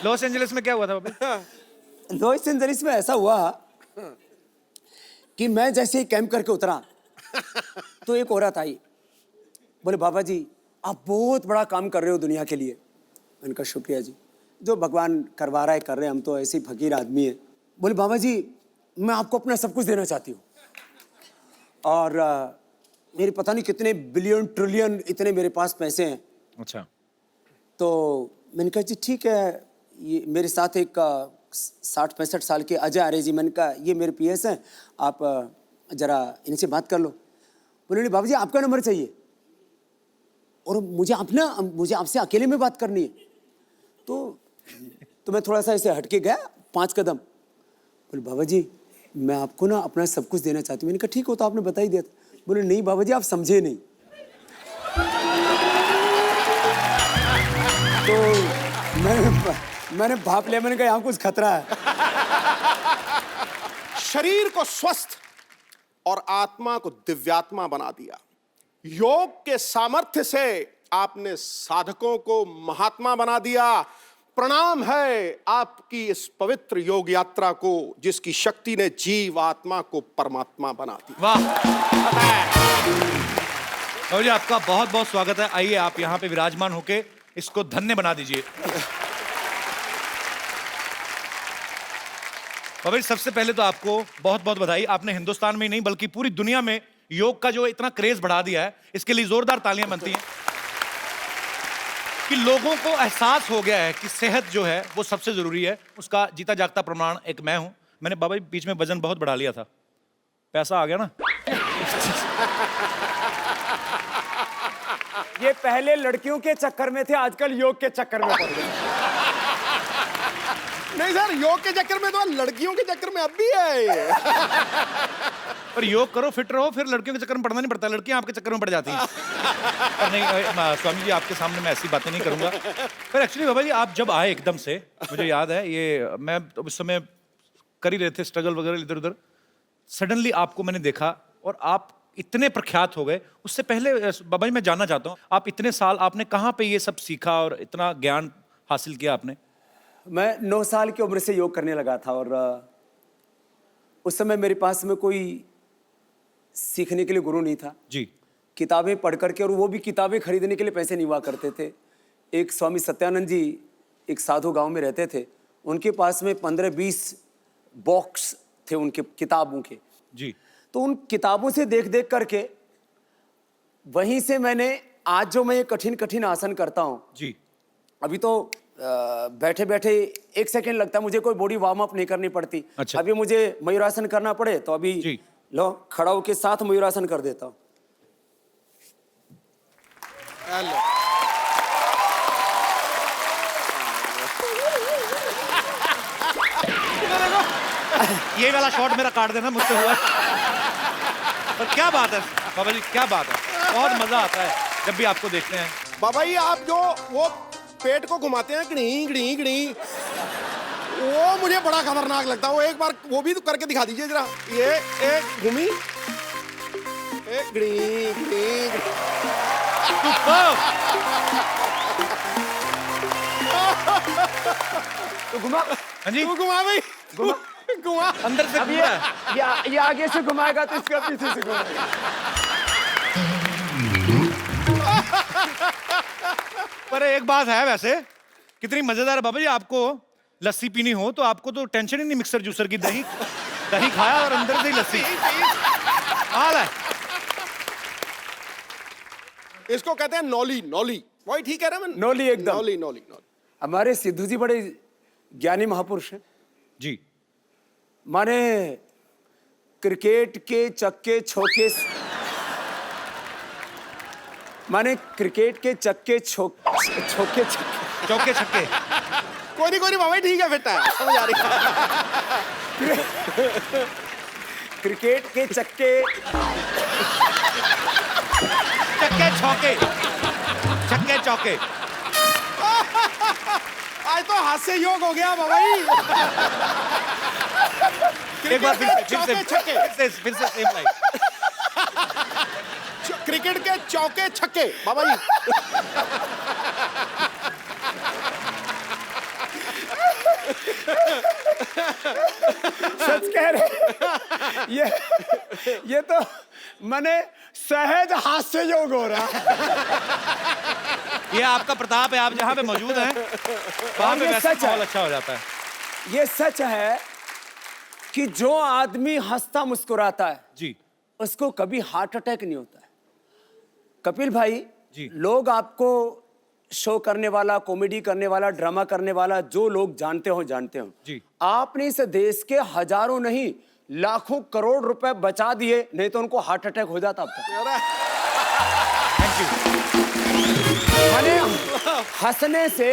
Los Angeles में क्या हुआ था बाबा? लॉस एंजलिस में ऐसा हुआ कि मैं जैसे ही कैंप करके उतरा तो एक औरत आई, बोले बाबा जी आप बहुत बड़ा काम कर रहे हो दुनिया के लिए। मैंने कहा शुक्रिया जी, जो भगवान करवा रहा है कर रहे हैं, हम तो ऐसे ही फकीर आदमी है। बोले बाबा जी मैं आपको अपना सब कुछ देना चाहती हूँ और मेरे पता नहीं कितने बिलियन ट्रिलियन इतने मेरे पास पैसे हैं। अच्छा। तो मैंने कहा जी ठीक है, ये मेरे साथ एक 60-65 साल के अजय आर्य जी, मैंने कहा ये मेरे पीएस हैं, आप जरा इनसे बात कर लो। बोले बाबा जी आपका नंबर चाहिए और मुझे आपसे अकेले में बात करनी है। तो मैं थोड़ा सा ऐसे हटके गया 5 कदम। बोले बाबा जी मैं आपको ना अपना सब कुछ देना चाहती हूँ। मैंने कहा ठीक हो तो आपने बता ही दिया था। बोले नहीं बाबा जी आप समझे नहीं। तो मैंने भाप लिया, मैंने कहा यहाँ कुछ खतरा है। शरीर को स्वस्थ और आत्मा को दिव्यात्मा बना दिया। योग के सामर्थ्य से आपने साधकों को महात्मा बना दिया। प्रणाम है आपकी इस पवित्र योग यात्रा को, जिसकी शक्ति ने जीव आत्मा को परमात्मा बना दिया। वाह बाबा जी, आपका बहुत बहुत स्वागत है। आइए आप यहाँ पे विराजमान होके इसको धन्य बना दीजिए। बाबा जी सबसे पहले तो आपको बहुत बहुत बधाई। आपने हिंदुस्तान में ही नहीं बल्कि पूरी दुनिया में योग का जो इतना क्रेज बढ़ा दिया है, इसके लिए जोरदार तालियां बनती हैं कि लोगों को एहसास हो गया है कि सेहत जो है वो सबसे जरूरी है। उसका जीता जागता प्रमाण एक मैं हूं। मैंने बाबा जी बीच में वजन बहुत बढ़ा लिया था, पैसा आ गया ना। ये पहले लड़कियों के चक्कर में थे, आजकल योग के चक्कर में पड़ गए। नहीं सर, योग के चक्कर में तो लड़कियों के चक्कर में अब भी है। पर योग करो फिट रहो, फिर लड़कियों के चक्कर में पड़ना नहीं पड़ता, लड़कियां आपके चक्कर में पड़ जाती हैं। पर नहीं स्वामी जी आपके सामने मैं ऐसी बातें नहीं करूंगा। पर एक्चुअली बाबा जी आप जब आए एकदम से, मुझे याद है ये मैं उस समय कर ही रहे थे स्ट्रगल वगैरह इधर उधर, सडनली आपको मैंने देखा और आप इतने प्रख्यात हो गए। उससे पहले बाबा जी मैं जानना चाहता हूँ आप इतने साल आपने कहाँ पे ये सब सीखा और इतना ज्ञान हासिल किया आपने? मैं 9 साल की उम्र से योग करने लगा था और उस समय मेरे पास में कोई सीखने के लिए गुरु नहीं था जी। किताबें पढ़ करके, और वो भी किताबें खरीदने के लिए पैसे नहीं हुआ करते थे। एक स्वामी सत्यानंद जी एक साधु गांव में रहते थे, उनके पास में 15-20 बॉक्स थे उनके किताबों के जी। तो उन किताबों से देख देख करके वहीं से मैंने आज जो मैं ये कठिन कठिन आसन करता हूँ जी। अभी तो बैठे बैठे 1 सेकंड लगता है मुझे, कोई बॉडी वार्म अप नहीं करनी पड़ती। अच्छा। अभी मुझे मयूरासन करना पड़े तो अभी जी। लो खड़ा होके साथ मयूरासन कर देता हूँ। ये वाला शॉट मेरा काट देना, मुझसे हुआ। पर क्या बात है बाबा जी, क्या बात है, बहुत मजा आता है जब भी आपको देखते हैं। बाबा जी आप जो वो पेट को घुमाते हैं गड़ी गड़ी गड़ी, वो मुझे बड़ा खतरनाक लगता है। वो एक बार वो भी तो करके दिखा दीजिए जरा। ये एक घूमी, एक गड़ी गड़ी। तो घुमा। हाँ जी, तू घुमा भाई, घुमा। घुमा। अंदर से अब घूम रहा है। ये आगे से घुमाएगा तो इसका पीछे से घुमाएगा। पर एक बात है वैसे, कितनी मजेदार है बाबा जी, आपको लस्सी पीनी हो तो आपको तो टेंशन ही नहीं मिक्सर जूसर की। दही दही खाया और अंदर से ही लस्सी। हाल है। इसको कहते हैं नौली, नौली। वही ठीक है ना मैं? नौली एकदम। नौली नौली नौली। हमारे सिद्धू जी बड़े ज्ञानी महापुरुष हैं जी। माने क्रिकेट के चक्के छोके, माने क्रिकेट के चक्के छोके चौके छक्के। कोई नहीं बाबा ठीक है, बेटा समझ आ रही। क्रिकेट के चक्के चक्के छक्के, छक्के चौके। आज तो हास्य योग हो गया बाबा जी। एक बार चौके छक्के, फिर से सेम लाइन। क्रिकेट के चौके छक्के बाबा जी। सच कह रहे। ये तो मैंने सहज हास्य योग हो रहा। ये आपका प्रताप है, आप जहाँ पे मौजूद हैं वहाँ पे ये वैसे सच है। माहौल अच्छा हो जाता है। ये सच है कि जो आदमी हंसता मुस्कुराता है जी उसको कभी हार्ट अटैक नहीं होता है। कपिल भाई जी। लोग आपको शो करने वाला, कॉमेडी करने वाला, ड्रामा करने वाला, जो लोग जानते हो जी। आपने इस देश के हजारों नहीं लाखों करोड़ रुपए बचा दिए, नहीं तो उनको हार्ट अटैक हो जाता अब तक। Thank you. माने हंसने से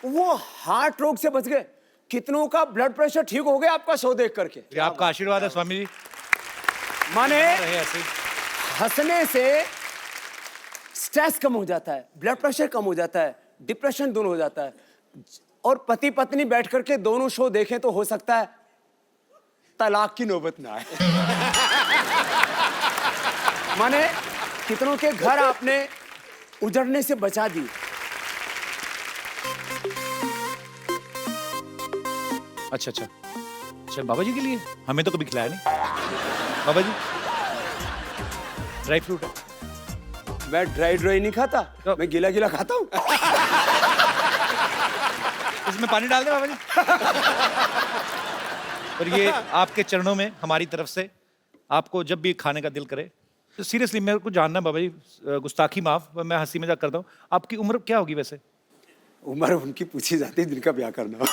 वो हार्ट रोग से बच गए। कितनों का ब्लड प्रेशर ठीक हो गया आपका शो देख करके। ये आपका आशीर्वाद है स्वामी जी। माने रहे ऐसे ही। हंसने से स्ट्रेस कम हो जाता है, ब्लड प्रेशर कम हो जाता है, डिप्रेशन दूर हो जाता है। और पति पत्नी बैठ करके दोनों शो देखें तो हो सकता है तलाक की नौबत ना आए। माने कितनों के घर आपने उजड़ने से बचा दी। अच्छा अच्छा अच्छा, बाबा जी के लिए हमें तो कभी खिलाया नहीं। बाबा जी ड्राई फ्रूट है। मैं ड्राई नहीं खाता, तो- मैं गीला गीला खाता हूँ। इसमें पानी डाल दे बाबा जी। और ये आपके चरणों में हमारी तरफ से आपको जब भी खाने का दिल करे तो सीरियसली मेरे को जानना है बाबा जी, गुस्ताखी माफ, मैं हंसी मजाक करता हूँ, आपकी उम्र क्या होगी वैसे? उम्र उनकी पूछी जाती है जिनका ब्याह करना हो।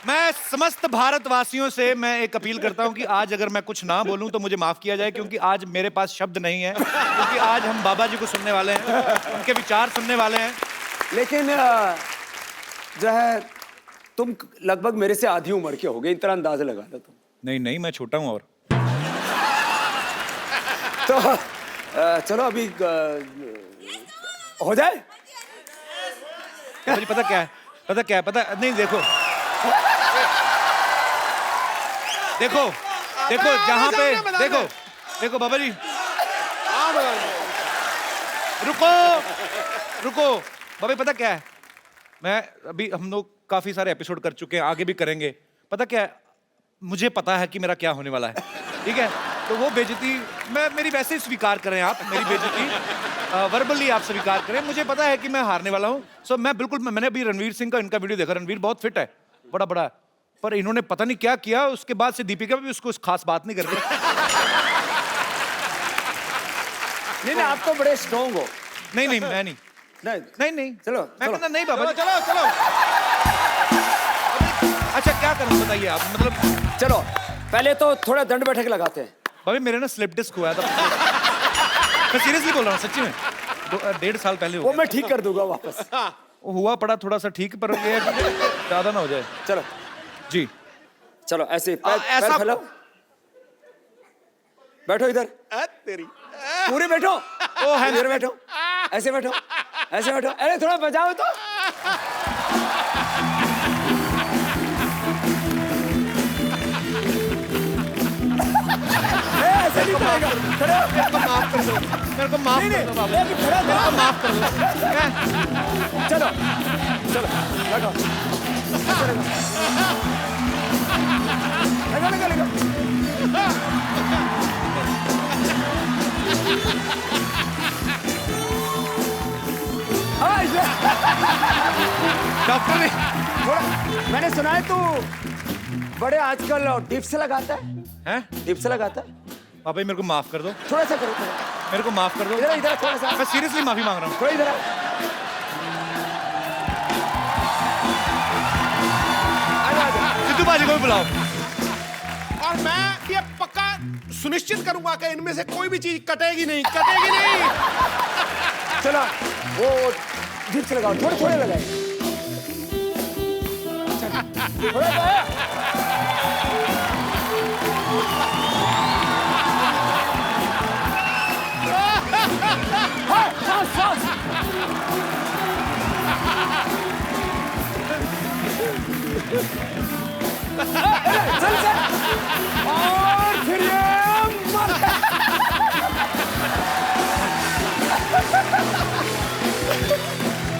मैं समस्त भारतवासियों से मैं एक अपील करता हूं कि आज अगर मैं कुछ ना बोलूं तो मुझे माफ किया जाए, क्योंकि आज मेरे पास शब्द नहीं है, क्योंकि आज हम बाबा जी को सुनने वाले हैं, उनके विचार सुनने वाले हैं। लेकिन जो है तुम लगभग मेरे से आधी उम्र के हो गए, इतना अंदाजा लगा लो तुम। नहीं नहीं, मैं छोटा हूं। और तो चलो अभी हो जाए। बाबा जी पता क्या है, पता नहीं, देखो देखो देखो जहां पे देखो बाबा जी, रुको बाबा जी, पता क्या है, मैं अभी हम लोग काफी सारे एपिसोड कर चुके हैं, आगे भी करेंगे। पता क्या है, मुझे पता है कि मेरा क्या होने वाला है, ठीक है? तो वो बेइज्जती मेरी वैसे ही स्वीकार करें आप, मेरी बेइज्जती वर्बली आप स्वीकार करें। मुझे पता है कि मैं हारने वाला हूँ। सो मैं बिल्कुल, मैंने अभी रणवीर सिंह का इनका वीडियो देखा, रणवीर बहुत फिट है, बड़ा है, पर इन्होंने पता नहीं क्या किया, उसके बाद से दीपिका भी उसको खास बात नहीं कर रही। नहीं आप तो बड़े स्ट्रॉन्ग हो। नहीं मैं नहीं, नहीं चलो मैं कहता नहीं बाबा जी। चलो अच्छा क्या करूं बताइए आप, मतलब चलो पहले तो थोड़ा दंड बैठक लगाते हैं। भाभी मेरे ना स्लिप डिस्क हुआ था। मैं सीरियसली बोल रहा हूँ, सच्ची में 1.5 साल पहले वो मैं ठीक कर दूंगा वापस। वो हुआ पड़ा थोड़ा सा ठीक, पर ये है कि ज्यादा ना हो जाए। चलो जी चलो ऐसे पैर ऐसा- फैलाओ, बैठो इधर, तेरी पूरे बैठो। ओ है इधर बैठो, ऐसे बैठो, ऐसे बैठो। अरे थोड़ा बजाओ तो। ऐसे नहीं करेगा, खड़े हो। मेरे को माफ कर दो बाबा, अभी खड़ा मेरे को था। माफ कर दो। चलो चलो लगाओ, लगा। डॉक्टर ने थोड़ा मैंने सुना है तू बड़े आजकल डिप्स लगाता है। हैं? डिप्स लगाता है, बाबा जी मेरे को माफ कर दो, थोड़ा सा करो, थोड़ा मेरे को माफ कर दो। इधर इधर थोड़ा सा, मैं सीरियसली माफी मांग रहा हूँ। थोड़ा इधर सिद्धू बाजी को भी बुलाओ। और मैं ये पक्का सुनिश्चित करूंगा कि इनमें से कोई भी चीज कटेगी नहीं। चलो वो डिप्स लगाओ, थोड़े थोड़े लगाए। थोड़ा लगाया। हाँ, सांस। चल और फिर ये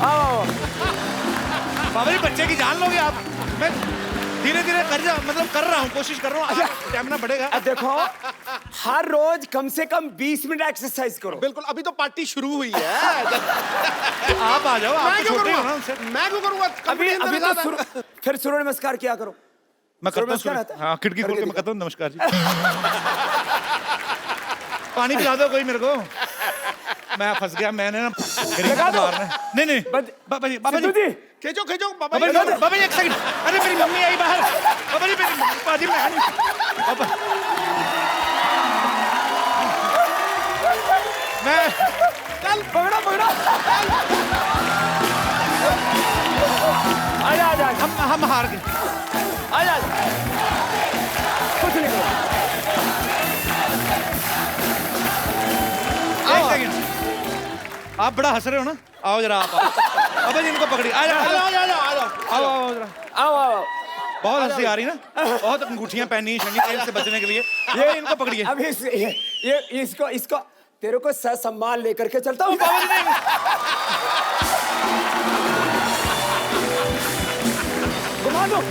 आओ। बाबा जी बच्चे की जान लोगे आप। मैं धीरे धीरे मतलब कर रहा हूँ, कोशिश कर रहा हूँ, स्टैमिना बढ़ेगा। अब देखो, हर रोज कम से कम 20 मिनट एक्सरसाइज करो। बिल्कुल, अभी तो पार्टी शुरू हुई है। आप आ जाओ, आप मैं तो क्यों छोटे हो ना करूंगा? उनसे। मैं क्यों करूंगा? अभी अभी तो फिर सूर्य नमस्कार क्या करो। मैं करता हूँ नमस्कार आता है? हाँ, खिड़की खोल करके के मैं दिखा। कहता हूँ नमस्कार जी। पानी पिला दो कोई मेरे को। मैं फंस गया, मैंने ना लगा दो। नहीं नहीं बंद- बाबा जी, बाबा सिद्धू जी, जी, खींचो खींचो बाबा बाबा जी। जी, बाबा जी एक सेकंड। अरे मेरी मम्मी आई बाहर। बाबा जी मेरी बाबा जी मैं नहीं। बाबा मैं चल पकड़ो पकड़ो। आजा आजा आजा, हम हार गए। आजा आजा। कुछ नहीं करो। एक सेकंड, आप बड़ा हंस रहे हो ना, आओ जरा आप आओ। बाबा जी इनको पकड़िए, आ जाओ, आ जाओ, आ जाओ, आ जाओ। आओ आओ जरा। आओ आओ। बहुत हंसी आ रही ना, बहुत अंगूठियां पहनी है शनि तेल से बचने के लिए। ये इनको पकड़िए। अब ये इसको इसको तेरे को सम्मान लेकर के चलता हूँ। बाबा जी नहीं, घुमा दो।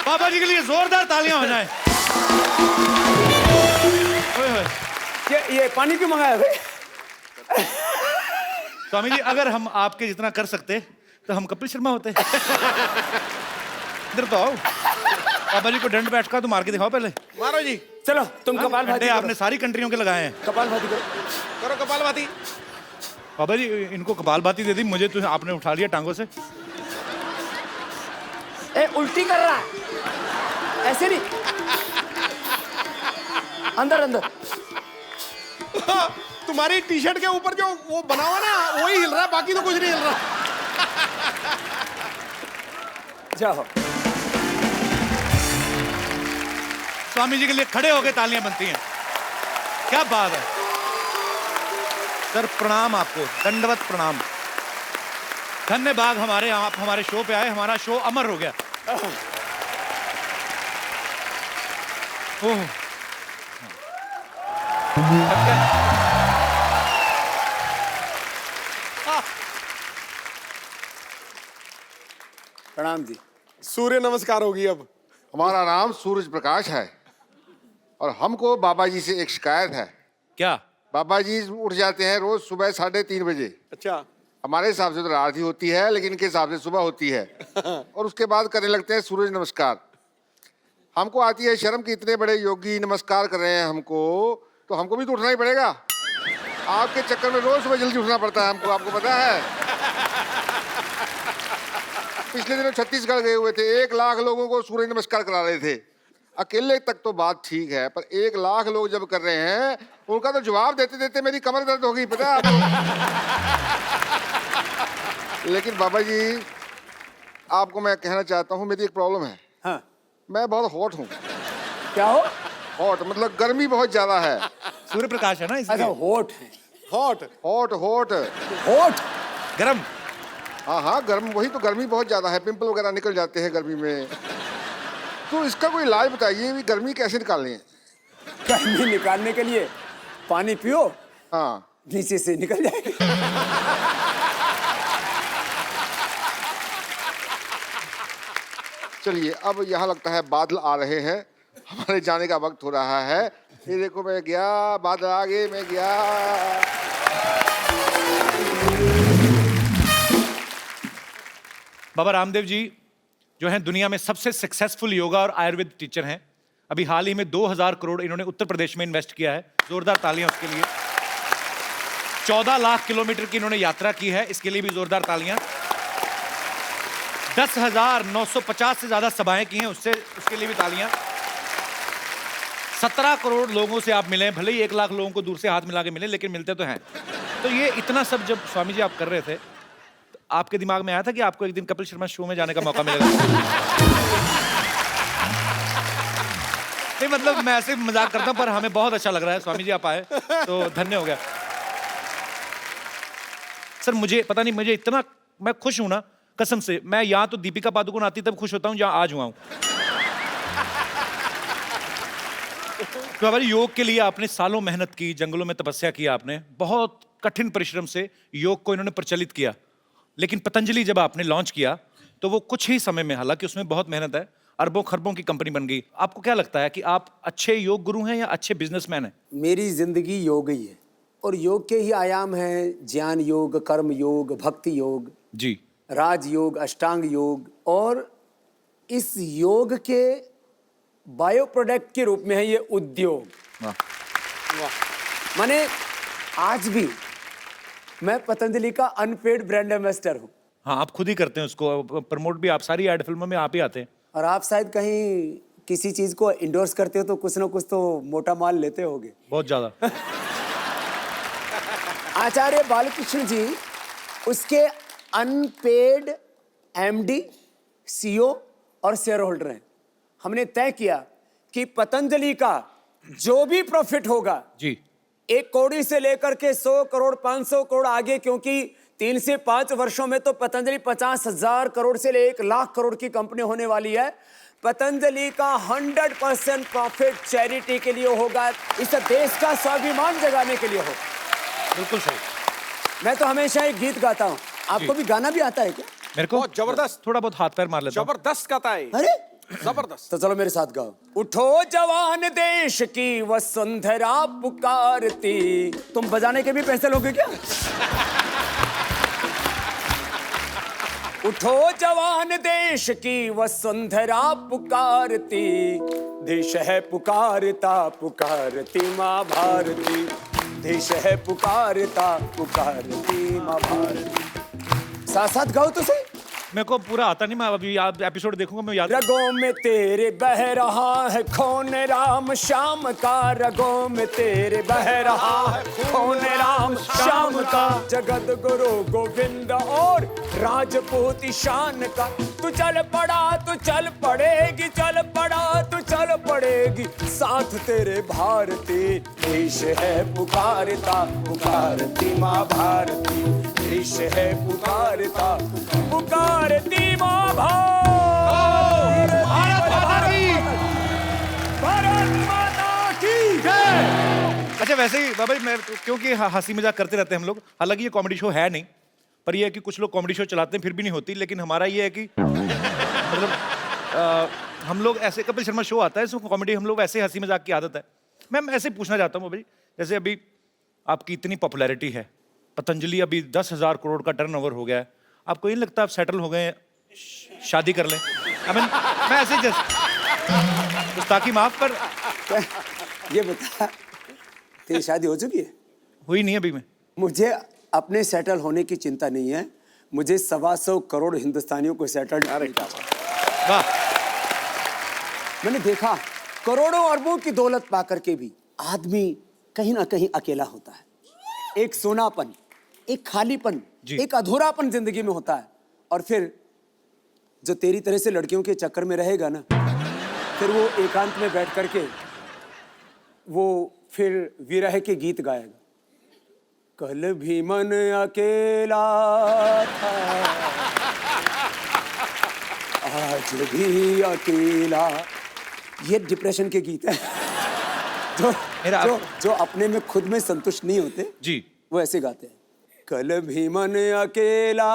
बाबा जी के लिए जोरदार तालियां हो जाए। ओए होए। ये पानी क्यों मंगाया भाई? स्वामी जी अगर हम आपके जितना कर सकते तो हम कपिल शर्मा होते। इधर तो आओ, बाबा जी को दंड बैठका तो मार के दिखाओ पहले। मारो जी, चलो तुम कपाल भाती डंडे करो। आपने सारी कंट्रियों के लगाए हैं। कपाल भाती करो। करो कपालभाति। बाबा जी इनको कपालभाति दे दी, मुझे तो आपने उठा लिया टांगों से। ए उल्टी कर रहा है, ऐसे नहीं, अंदर अंदर। तुम्हारी टी शर्ट के ऊपर जो वो बना हुआ ना, वही हिल रहा है, बाकी तो कुछ नहीं हिल रहा। जाओ। स्वामी जी के लिए खड़े होकर तालियां बनती हैं। क्या बात है सर, प्रणाम आपको, दंडवत प्रणाम। धन्यवाद हमारे, आप हमारे शो पे आए, हमारा शो अमर हो गया। ओह प्रणाम जी। सूर्य नमस्कार होगी अब। हमारा नाम सूरज प्रकाश है और हमको बाबा जी से एक शिकायत है। क्या? बाबा जी उठ जाते हैं रोज सुबह 3:30 बजे। अच्छा, हमारे हिसाब से तो रात ही होती है, लेकिन इनके हिसाब से सुबह होती है। और उसके बाद करने लगते हैं सूरज नमस्कार। हमको आती है शर्म कि इतने बड़े योगी नमस्कार कर रहे हैं हमको, तो हमको भी तो उठना ही पड़ेगा। आपके चक्कर में रोज सुबह जल्दी उठना पड़ता है हमको, आपको पता है। पिछले दिनों छत्तीसगढ़ गए हुए थे, 1 लाख लोगों को सूर्य नमस्कार करा रहे थे। अकेले तक तो बात ठीक है, पर 1 लाख लोग जब कर रहे हैं, उनका तो जवाब देते देते मेरी कमर दर्द हो गई, पता है आपको। लेकिन बाबा जी आपको मैं कहना चाहता हूँ, मेरी एक प्रॉब्लम है। हाँ, मैं बहुत हॉट हूँ। क्या हो? हॉट मतलब गर्मी बहुत ज्यादा है। सूर्य प्रकाश है ना अच्छा, इसलिए। होठ है। हॉट। हॉट हॉट होठ। गरम। हाँ हाँ, गर्म, वही तो, गर्मी बहुत ज्यादा है, पिंपल वगैरह निकल जाते हैं गर्मी में। तो इसका कोई इलाज बताइए, भी गर्मी कैसे निकालनी है। गर्मी निकालने के लिए पानी पियो, हाँ, नीचे से निकल जाएगी। चलिए अब यहाँ लगता है बादल आ रहे हैं, हमारे जाने का वक्त हो रहा है। ये देखो, मैं गया, बादल आ गए, मैं गया। बाबा रामदेव जी जो हैं दुनिया में सबसे सक्सेसफुल योगा और आयुर्वेद टीचर हैं। अभी हाल ही में 2000 करोड़ इन्होंने उत्तर प्रदेश में इन्वेस्ट किया है। जोरदार तालियां उसके लिए। 14 लाख किलोमीटर की इन्होंने यात्रा की है, इसके लिए भी जोरदार तालियां। 10,950 से ज्यादा सभाएं की हैं उसके लिए भी तालियां। 17 करोड़ लोगों से आप मिले, भले ही 1 लाख लोगों को दूर से हाथ मिला के मिले, लेकिन मिलते तो हैं। तो ये इतना सब जब स्वामी जी आप कर रहे थे, तो आपके दिमाग में आया था कि आपको एक दिन कपिल शर्मा शो में जाने का मौका मिलेगा? नहीं मतलब मैं ऐसे मजाक करता हूं, पर हमें बहुत अच्छा लग रहा है स्वामी जी आप आए तो धन्य हो गया। सर मुझे पता नहीं, मुझे इतना मैं खुश हूं ना, कसम से। मैं यहाँ तो दीपिका पादुकोण आती तब खुश होता हूँ जहाँ आज हुआ हूँ। तो बाबा जी, योग के लिए आपने सालों मेहनत की, जंगलों में तपस्या की आपने, बहुत कठिन परिश्रम से योग को इन्होंने प्रचलित किया। लेकिन पतंजलि जब आपने लॉन्च किया तो वो कुछ ही समय में, हालांकि उसमें बहुत मेहनत है, अरबों खरबों की कंपनी बन गई। आपको क्या लगता है कि आप अच्छे योग गुरु हैं या अच्छे बिजनेसमैन हैं? मेरी जिंदगी योग ही है, और योग के ही आयाम हैं ज्ञान योग, कर्म योग, भक्ति योग, जी। राज योग, अष्टांग योग, और इस योग के बायो प्रोडक्ट के रूप में है ये उद्योग। वाह। माने आज भी मैं पतंजलि का अनपेड ब्रांड एम्बेसडर हूँ, हाँ, आप खुद ही करते हैं उसको प्रमोट भी, आप सारी एड फिल्मों में आप ही आते हैं। और आप शायद कहीं किसी चीज को इंडोर्स करते हो तो कुछ ना कुछ तो मोटा माल लेते होगे। बहुत ज्यादा। आचार्य बालकृष्ण जी उसके अनपेड एमडी, सीईओ और शेयर होल्डर हैं। हमने तय किया कि पतंजलि का जो भी प्रॉफिट होगा, जी। 1 करोड़ से लेकर के 100 करोड़, 500 करोड़ आगे, क्योंकि 3 से 5 वर्षों में तो पतंजलि 50,000 करोड़ से ले 1 लाख करोड़ की कंपनी होने वाली है। पतंजलि का 100% प्रॉफिट चैरिटी के लिए होगा, इस देश का स्वाभिमान जगाने के लिए होगा। बिल्कुल सही। मैं तो हमेशा एक गीत गाता हूँ, आपको भी गाना भी आता है क्या? मेरे को बहुत जबरदस्त। थोड़ा बहुत हाथ पैर मार लेता हूं। जबरदस्त गाता है। अरे जबरदस्त। तो चलो मेरे साथ गाओ। उठो जवान देश की वसुंधरा पुकारती। तुम बजाने के भी पैसे लोगे क्या? उठो जवान देश की वसुंधरा पुकारती, देश है पुकारता पुकारती माँ भारती, देश है पुकारता पुकारती माँ भारती। साथ साथ गाओ तो सही। मेरे को पूरा आता नहीं, मैं अभी आप एपिसोड देखूंगा, मैं याद। रगों में तेरे बह रहा है खून राम श्याम का, रगों में तेरे बह रहा है खून राम श्याम का, जगत गुरु गोविंद और राजपूत शान का। तू चल पड़ा तू चल पड़ेगी, चल पड़ा तू चल पड़ेगी, साथ तेरे भारती, देश है पुकारता पुकारती माँ भारती, देश है पुकारता पुकारती माँ भारत माता की जय। अच्छा, वैसे ही बाबा जी, मैं क्योंकि हंसी मजाक करते रहते हैं हम लोग, हालांकि ये कॉमेडी शो है नहीं, पर ये है कि कुछ लोग कॉमेडी शो चलाते हैं फिर भी नहीं होती, लेकिन हमारा ये है कि मतलब हम लोग ऐसे, कपिल शर्मा शो आता है, इसमें कॉमेडी हम लोग ऐसे हंसी मजाक की आदत है। मैं ऐसे पूछना चाहता हूँ बाबा जी, जैसे अभी आपकी इतनी पॉपुलैरिटी है, पतंजलि अभी 10,000 करोड़ का टर्नओवर हो गया है, आपको ये नहीं लगता आप सेटल हो गए हैं, शादी कर लें? I mean, मैं ऐसे जस्ट गुस्ताखी माफ कर। ये बता, तेरी शादी हो चुकी है? हुई नहीं अभी। मैं मुझे अपने सेटल होने की चिंता नहीं है, मुझे 125 करोड़ हिंदुस्तानियों को सेटल। वाह। मैंने देखा करोड़ों अरबों की दौलत पाकर के भी आदमी कहीं ना कहीं अकेला होता है। एक सोनापन, एक खालीपन, एक अधूरापन जिंदगी में होता है। और फिर जो तेरी तरह से लड़कियों के चक्कर में रहेगा ना, फिर वो एकांत में बैठ करके वो फिर विरह के गीत गाएगा। कल भी मन अकेला था, आज भी अकेला। ये डिप्रेशन के गीत हैं जो अपने में खुद में संतुष्ट नहीं होते जी, वो ऐसे गाते हैं। कल भी मन अकेला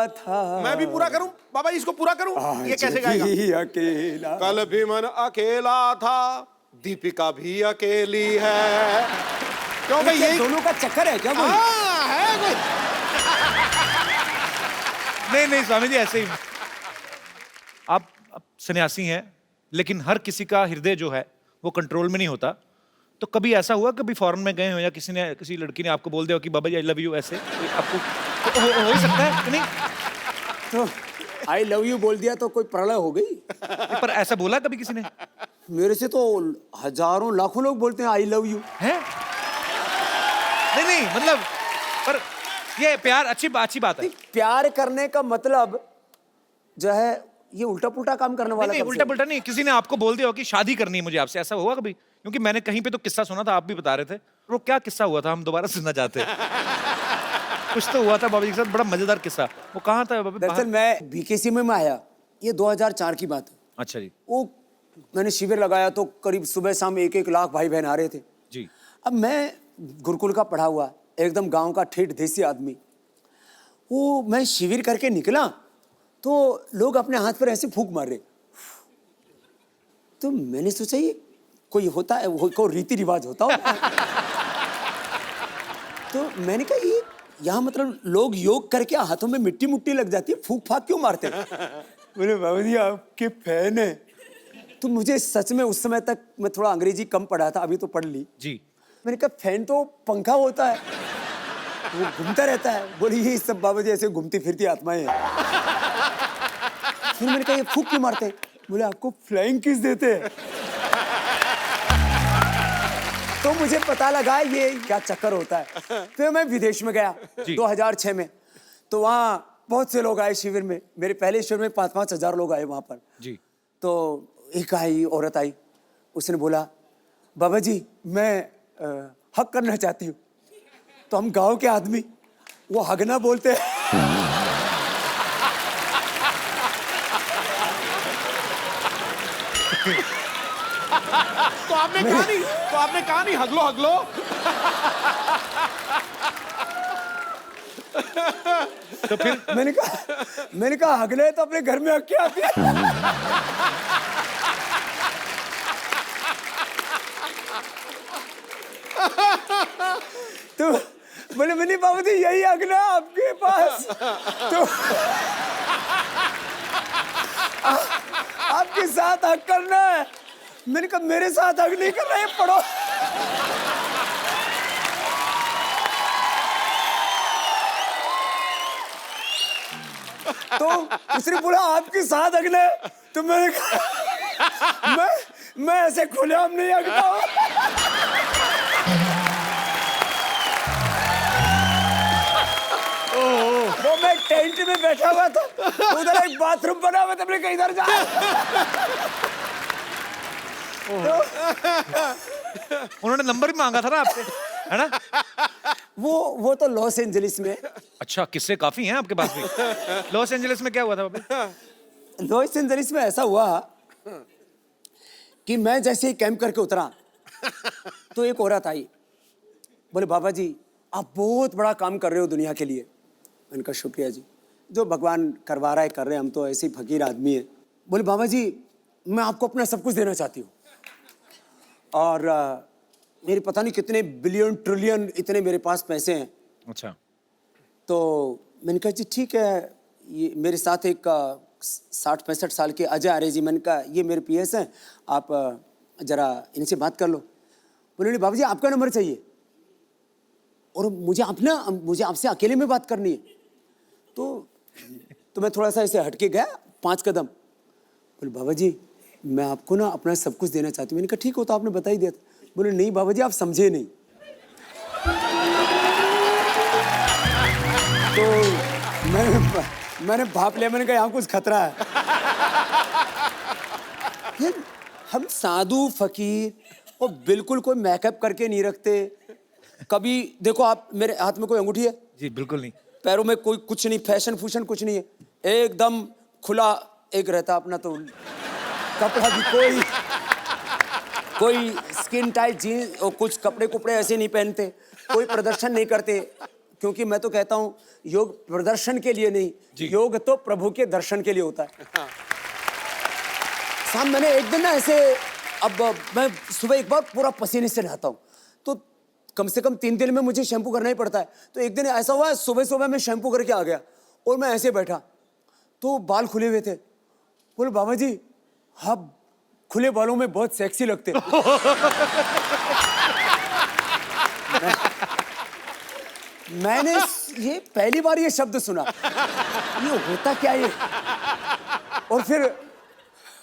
था। मैं भी पूरा करूं बाबा जी, इसको पूरा करूं? ये कैसे गाएगा? भी अकेला। कल भी मन अकेला था, दीपिका भी अकेली है। क्यों भाई, यही दोनों का चक्कर है क्या? हाँ, है कोई? नहीं स्वामी जी, ऐसे ही आप सन्यासी हैं, लेकिन हर किसी का हृदय जो है वो कंट्रोल में नहीं होता। तो कभी ऐसा हुआ, कभी फॉरेन में गए हो या किसी लड़की ने आपको बोल दिया कि बाबा जी आई लव यू, ऐसे आपको तो हो ही सकता है कि नहीं? तो आई लव यू बोल दिया तो कोई प्रलय हो गई? पर ऐसा बोला कभी किसी ने? मेरे से तो हजारों लाखों लोग बोलते हैं आई लव यू। हैं? नहीं मतलब, पर ये प्यार अच्छी बात है। प्यार करने का मतलब जो है ये उल्टा पुल्टा काम करने वाला। नहीं, उल्टा पुल्टा नहीं, किसी ने आपको बोल दिया हो कि शादी करनी है मुझे आपसे, ऐसा हुआ कभी? क्योंकि मैंने कहीं पे तो किस्सा सुना था, आप भी बता रहे थे, वो क्या किस्सा हुआ था, हम दोबारा सुनना चाहते हैं। कुछ तो हुआ था बाबा जी के साथ, बड़ा मजेदार किस्सा। वो कहाँ था बाबा? दरअसल मैं बीकेसी में आया, ये 2004 की बात है। अच्छा जी। वो मैंने शिविर लगाया तो करीब सुबह शाम 1-1 लाख भाई बहन आ रहे थे। जी। अब मैं गुरुकुल का पढ़ा हुआ एकदम गांव का ठेठ देसी आदमी, वो मैं शिविर करके निकला तो लोग अपने हाथ पर ऐसे फूंक मार रहे। तो मैंने सोचा ये कोई होता है, वो कोई रीति रिवाज होता हो। तो मैंने कहा ये यहाँ मतलब लोग योग करके हाथों में मिट्टी मुट्टी लग जाती है, फूंक फाक क्यों मारते हैं? बोले बाबा जी आपके फैन है। तो मुझे सच में उस समय तक मैं थोड़ा अंग्रेजी कम पढ़ा था, अभी तो पढ़ ली। जी। मैंने कहा फैन तो पंखा होता है, वो घूमता रहता है। बोले ये सब बाबा जी ऐसे घूमती फिरती आत्माएं हैं। फिर मैंने कहा ये फूंक क्यों मारते हैं? बोले आपको फ्लाइंग किस देते हैं। तो मुझे पता लगा ये क्या चक्कर होता है। फिर मैं विदेश में गया 2006 में, तो वहाँ बहुत से लोग आए शिविर में। मेरे पहले शिविर में 5-5 हजार लोग आए वहाँ पर। जी। तो एक आई औरत आई, उसने बोला बाबा जी मैं हक करना चाहती हूँ। तो हम गांव के आदमी वो हगना बोलते हैं। तो आपने कहा नहीं हगलो हगलो। तो फिर मैंने कहा हगले तो अपने घर में हक के आती है। तो बोले मैंने बाबा जी यही हगना आपके पास। तो आपके साथ हक करना है। मैंने कहा मेरे साथ हक नहीं कर रहे, पढ़ो। तो उसने बोला आपके साथ हगना है। तो मैंने कहा मैं ऐसे खुलेआम नहीं हगता हूं। वो मैं टेंट में बैठा हुआ था, उधर एक बाथरूम बना हुआ था, मैंने कहा इधर जा। उन्होंने नंबर भी मांगा था ना आपसे, है ना? वो तो लॉस एंजलिस में। अच्छा, किस्से काफी हैं आपके पास भी। लॉस एंजलिस में क्या हुआ था बाबा? लॉस एंजलिस में ऐसा हुआ कि मैं जैसे ही कैंप करके उतरा तो एक औरत आई, बोले बाबा जी आप बहुत बड़ा काम कर रहे हो दुनिया के लिए। मैंने कहा शुक्रिया जी, जो भगवान करवा रहा है कर रहे हैं, हम तो ऐसे ही फकीर आदमी हैं। बोले बाबा जी मैं आपको अपना सब कुछ देना चाहती हूँ, और मेरे पता नहीं कितने बिलियन ट्रिलियन इतने मेरे पास पैसे हैं। अच्छा। तो मैंने कहा जी ठीक है। ये मेरे साथ एक 60-65 साल के अजय आर्य जी, मैंने कहा ये मेरे पीएस हैं, आप जरा इनसे बात कर लो। बोले बाबा जी आपका नंबर चाहिए और मुझे आपसे अकेले में बात करनी है। तो मैं थोड़ा सा ऐसे हटके गया 5 कदम। बोले बाबा जी मैं आपको ना अपना सब कुछ देना चाहती हूँ। मैंने कहा ठीक हो तो आपने बता ही दिया था। बोले नहीं बाबा जी आप समझे नहीं। तो मैंने भाप लिया, मैंने कहा यहाँ कुछ खतरा है। फिर हम साधु फकीर और बिल्कुल कोई मेकअप करके नहीं रखते। कभी देखो आप मेरे हाथ में कोई अंगूठी है? जी बिल्कुल नहीं। पैरों में कोई कुछ नहीं, फैशन फूशन कुछ नहीं है, एकदम खुला एक रहता अपना। तो कपड़ा भी कोई स्किन टाइट जीन्स और कुछ कपड़े कुपड़े ऐसे नहीं पहनते, कोई प्रदर्शन नहीं करते, क्योंकि मैं तो कहता हूँ योग प्रदर्शन के लिए नहीं, योग तो प्रभु के दर्शन के लिए होता है। शाम मैंने एक दिन ना ऐसे, अब मैं सुबह एक बार पूरा पसीने से नहाता हूँ, तो कम से कम 3 दिन में मुझे शैम्पू करना ही पड़ता है। तो एक दिन ऐसा हुआ सुबह सुबह मैं शैम्पू करके आ गया और मैं ऐसे बैठा तो बाल खुले हुए थे। बोले बाबा जी आप खुले बालों में बहुत सेक्सी लगते। मैंने ये पहली बार ये शब्द सुना, ये होता क्या ये? और फिर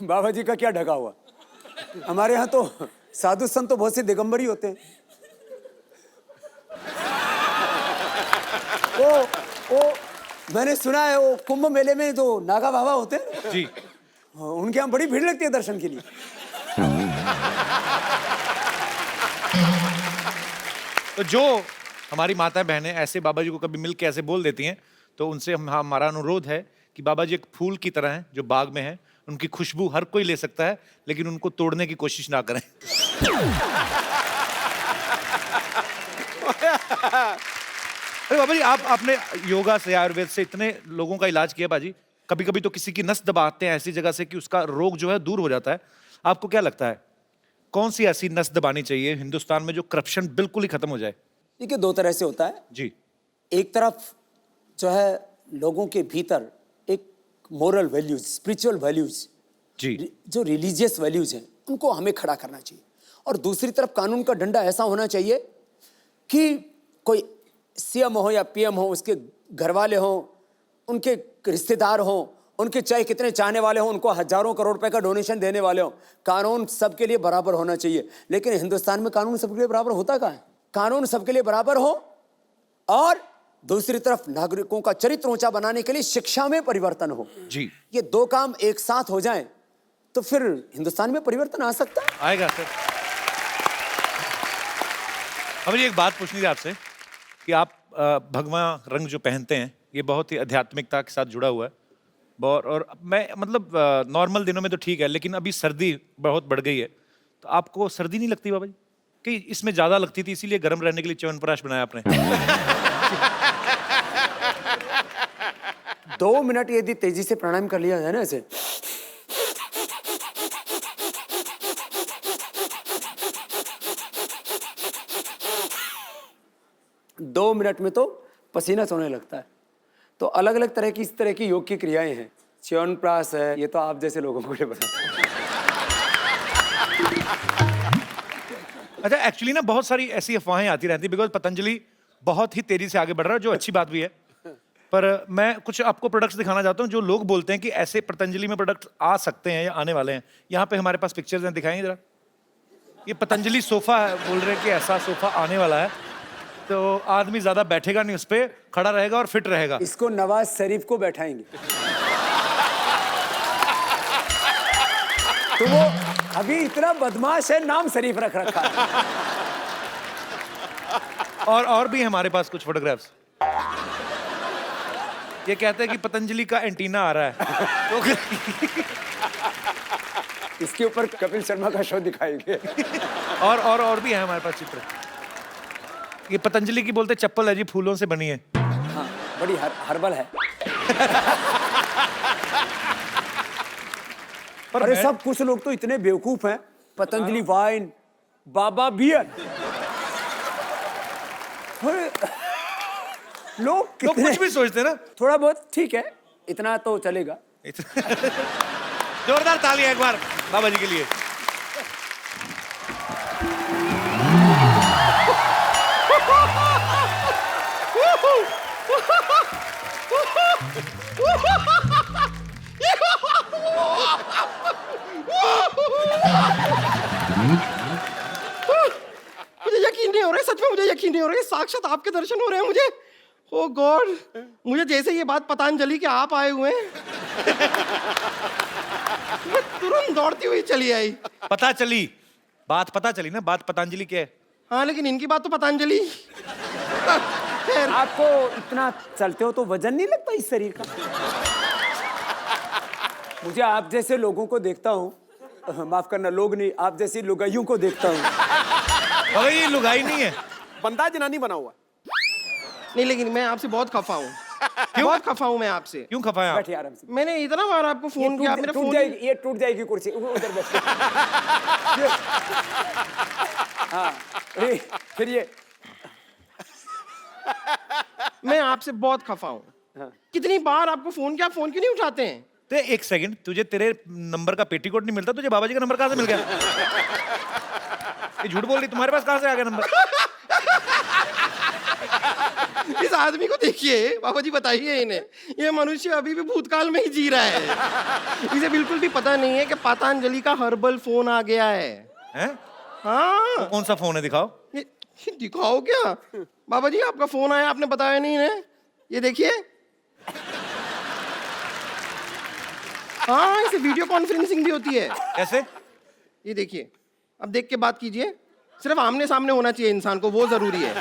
बाबा जी का क्या ढका हुआ, हमारे यहाँ तो साधु संत तो बहुत से दिगंबर ही होते हैं। वो मैंने सुना है वो कुंभ मेले में जो नागा बाबा होते हैं जी, उनके यहाँ बड़ी भीड़ लगती है दर्शन के लिए। तो जो हमारी माता बहनें ऐसे बाबा जी को कभी मिल के ऐसे बोल देती हैं, तो उनसे हमारा अनुरोध है कि बाबा जी एक फूल की तरह हैं जो बाग में हैं, उनकी खुशबू हर कोई ले सकता है, लेकिन उनको तोड़ने की कोशिश ना करें। अरे बाबा जी, आपने योगा से, आयुर्वेद से इतने लोगों का इलाज किया बाजी, कभी कभी तो किसी की नस दबाते हैं ऐसी जगह से कि उसका रोग जो है दूर हो जाता है। आपको क्या लगता है कौन सी ऐसी नस दबानी चाहिए हिंदुस्तान में जो करप्शन बिल्कुल ही खत्म हो जाए? देखिए, दो तरह से होता है। जी। एक तरफ जो है लोगों के भीतर एक मोरल वैल्यूज, स्पिरिचुअल वैल्यूज, जी। जो रिलीजियस वैल्यूज हैं, उनको हमें खड़ा करना चाहिए। और दूसरी तरफ कानून का डंडा ऐसा होना चाहिए कि कोई सीएम हो या पीएम हो, उसके घर वाले हों, उनके रिश्तेदार हों, उनके चाहे कितने चाहने वाले हों, उनको हजारों करोड़ रुपए का डोनेशन देने वाले हों, कानून सबके लिए बराबर होना चाहिए। लेकिन हिंदुस्तान में कानून सबके लिए बराबर होता कहाँ है? कानून सबके लिए बराबर हो और दूसरी तरफ नागरिकों का चरित्र ऊंचा बनाने के लिए शिक्षा में परिवर्तन हो। जी। ये दो काम एक साथ हो जाएं तो फिर हिंदुस्तान में परिवर्तन आ सकता है। आएगा सर। अब ये एक बात पूछनी थी आपसे कि आप भगवा रंग जो पहनते हैं ये बहुत ही आध्यात्मिकता के साथ जुड़ा हुआ है। और मैं मतलब नॉर्मल दिनों में तो ठीक है, लेकिन अभी सर्दी बहुत बढ़ गई है, तो आपको सर्दी नहीं लगती बाबा जी? कि इसमें ज्यादा लगती थी इसीलिए गर्म रहने के लिए च्यवनप्राश बनाया आपने? 2 मिनट यदि तेजी से प्राणायाम कर लिया जाए ना, ऐसे 2 मिनट में तो पसीना सोने लगता है। तो अलग अलग तरह की इस तरह की योग की क्रियाएं हैं। च्यवनप्राश है, ये तो आप जैसे लोगों को लिए बताता हूं। अच्छा, एक्चुअली ना बहुत सारी ऐसी अफवाहें आती रहती, बिकॉज पतंजलि बहुत ही तेजी से आगे बढ़ रहा है, जो अच्छी बात भी है। पर मैं कुछ आपको प्रोडक्ट्स दिखाना चाहता हूँ जो लोग बोलते हैं कि ऐसे पतंजलि में प्रोडक्ट्स आ सकते हैं या आने वाले हैं। यहाँ पे हमारे पास पिक्चर्स हैं, दिखाएंगे जरा। ये पतंजलि सोफा है, बोल रहे हैं कि ऐसा सोफा आने वाला है, तो आदमी ज्यादा बैठेगा नहीं उस पे, खड़ा रहेगा और फिट रहेगा। इसको नवाज शरीफ को बैठाएंगे तो वो अभी इतना बदमाश है, नाम शरीफ रख रखा है। और भी हमारे पास कुछ फोटोग्राफ्स। ये कहते हैं कि पतंजलि का एंटीना आ रहा है तो इसके ऊपर कपिल शर्मा का शो दिखाएंगे। और भी है हमारे पास चित्र। ये पतंजलि की बोलते चप्पल है जी, फूलों से बनी है। हाँ, बड़ी हर्बल है। पर अरे सब कुछ लोग तो इतने बेवकूफ हैं। पतंजलि वाइन, बाबा बियर, लोग कितने कुछ भी सोचते हैं ना। थोड़ा बहुत ठीक है, इतना तो चलेगा। जोरदार तालियां एक बार बाबा जी के लिए। मुझे यकीन नहीं हो रहा है, सच में मुझे यकीन नहीं हो रहा है, साक्षात आपके दर्शन हो रहे हैं मुझे। ओ गॉड, मुझे जैसे ये बात पतंजलि के आप आए हुए हैं मैं तुरंत दौड़ती हुई चली आई। पता चली ना, बात पतंजलि की है। हाँ, लेकिन इनकी बात तो पतंजलि। आपको इतना चलते हो तो वजन नहीं लगता इस शरीर का? मुझे आप जैसे लोगों को देखता हूँ, माफ करना लोग नहीं, आप जैसी लुगाइयों को देखता हूँ। अरे ये लुगाई नहीं है, बंदा जनानी बना हुआ। नहीं, लेकिन मैं आपसे बहुत खफा हूँ। बहुत खफा हूँ मैं आपसे। क्यों खफा है आप? बैठिए आराम से। मैंने इतना बार आपको फोन किया, मेरा फोन ये टूट जाएगी कुर्सी, उधर बैठिए। हाँ, फिर ये मैं आपसे बहुत खफा हूँ। हाँ। कितनी बार आपको फोन किया, फोन क्यों नहीं उठाते हैं? तो एक सेकंड, तुझे तेरे नंबर का पेटीकोट नहीं मिलता, तुझे बाबा जी का नंबर कहाँ से मिल गया? ये झूठ बोल रही, तुम्हारे पास कहाँ से आ गया नंबर? इस आदमी को देखिए, बाबा जी बताइए इन्हें, ये मनुष्य अभी भी भूतकाल में ही जी रहा है। इसे बिल्कुल भी पता नहीं है कि पतंजलि का हर्बल फोन आ गया है। हैं? हाँ, कौन सा फोन है, दिखाओ। ये दिखाओ क्या? बाबा जी आपका फोन आया, आपने बताया नहीं इन्हें। ये देखिए, हाँ, इसे वीडियो कॉन्फ्रेंसिंग भी होती है। कैसे? ये देखिए, अब देख के बात कीजिए। सिर्फ आमने सामने होना चाहिए इंसान को, वो जरूरी है,